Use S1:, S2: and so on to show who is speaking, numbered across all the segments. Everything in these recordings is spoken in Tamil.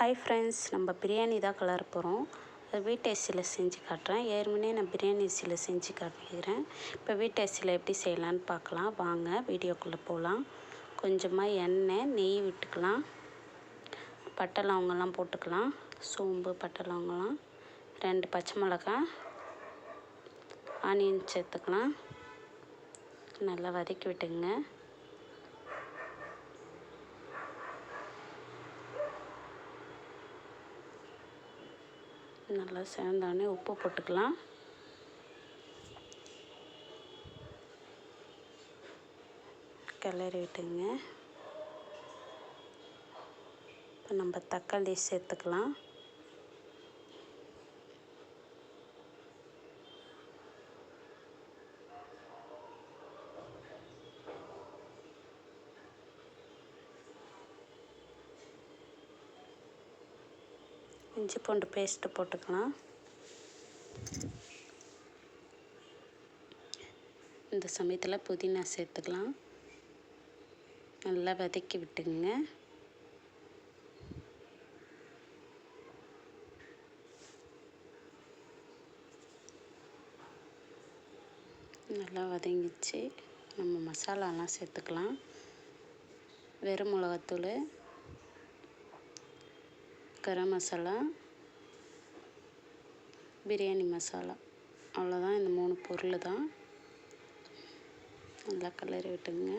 S1: ஹாய் ஃப்ரெண்ட்ஸ், நம்ம பிரியாணி தான் கலர போகிறோம். அது வீட்டு அரிசியில் செஞ்சு காட்டுறேன். ஏற்கனவே நான் பிரியாணி அரிசியில் செஞ்சு காட்டிக்கிறேன். இப்போ வீட்டு அரிசியில் எப்படி செய்யலான்னு பார்க்கலாம். வாங்க வீடியோக்குள்ளே போகலாம். கொஞ்சமாக எண்ணெய், நெய் விட்டுக்கலாம். பட்டை லவங்கெல்லாம் போட்டுக்கலாம். சோம்பு, பட்டை லவங்கெல்லாம், 2 பச்சை மிளகாய், ஆனியன் சேர்த்துக்கலாம். நல்லா வதக்கி விட்டுங்க. நல்லா சேர்ந்தோடனே உப்பு போட்டுக்கலாம். கிளறி விட்டுங்க. இப்போ நம்ம தக்காளி சேர்த்துக்கலாம். இஞ்சி பூண்டு பேஸ்ட்டு போட்டுக்கலாம். இந்த சமயத்தில் புதினா சேர்த்துக்கலாம். நல்லா வதக்கி விட்டுங்க. நல்லா வதங்கிச்சு. நம்ம மசாலாலாம் சேர்த்துக்கலாம். வெறும் மிளகாத்தூள், கரம் மசாலா, பிரியாணி மசாலா, அவ்வளோதான். இந்த 3 பொருள் தான். நல்லா கிளறி விட்டுங்க.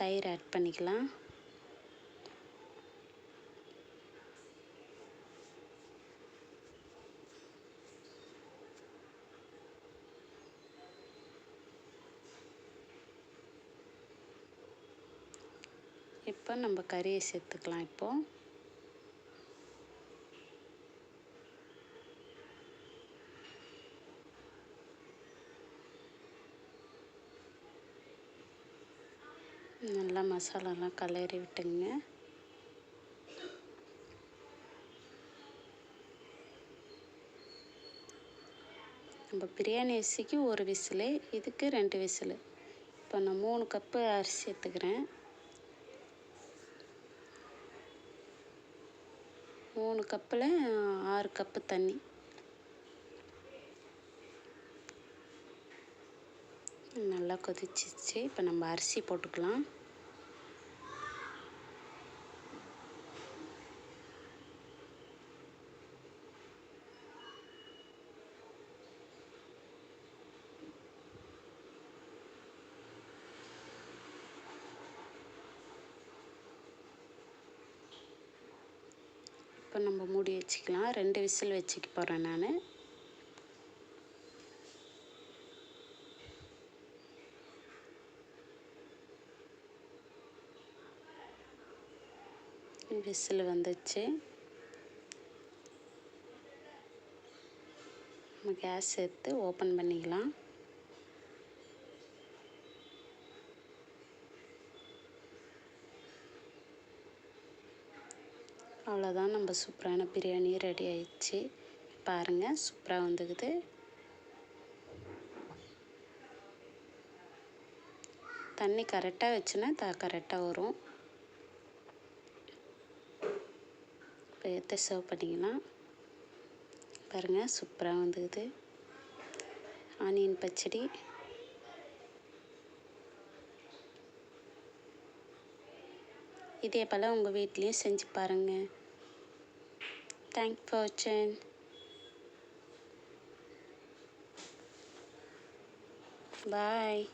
S1: தயிர் ஆட் பண்ணிக்கலாம். இப்போ நம்ம கறியை சேர்த்துக்கலாம். இப்போது நல்லா மசாலாலாம் கிளறி விட்டுங்க. நம்ம பிரியாணி அரிசிக்கு 1 விசிலு, இதுக்கு 2 விசிலு. இப்போ நான் 3 கப்பு அரிசி சேர்த்துக்கிறேன். 3 கப்பில் 6 கப்பு தண்ணி. நல்லா கொதிச்சிச்சு. இப்போ நம்ம அரிசி போட்டுக்கலாம். இப்போ நம்ம மூடி வச்சுக்கலாம். 2 விசில் வச்சுக்க போகிறேன் நான். விசில் வந்துச்சு. நம்ம கேஸ் சேர்த்து ஓப்பன் பண்ணிக்கலாம். அவ்வளோதான், நம்ம சூப்பரான பிரியாணி ரெடி ஆயிடுச்சு. பாருங்கள், சூப்பராக வந்துக்குது. தண்ணி கரெக்டாக வச்சுன்னா கரெக்டாக வரும். இப்போ எடுத்து சர்வ் பண்ணிக்கலாம். பாருங்கள், சூப்பராக வந்துக்குது. ஆனியன் பச்சடி. இதே போல் உங்கள் வீட்லேயும் செஞ்சு பாருங்கள். தேங்க்ஸ் ஃபார் வாட்சிங். பாய்.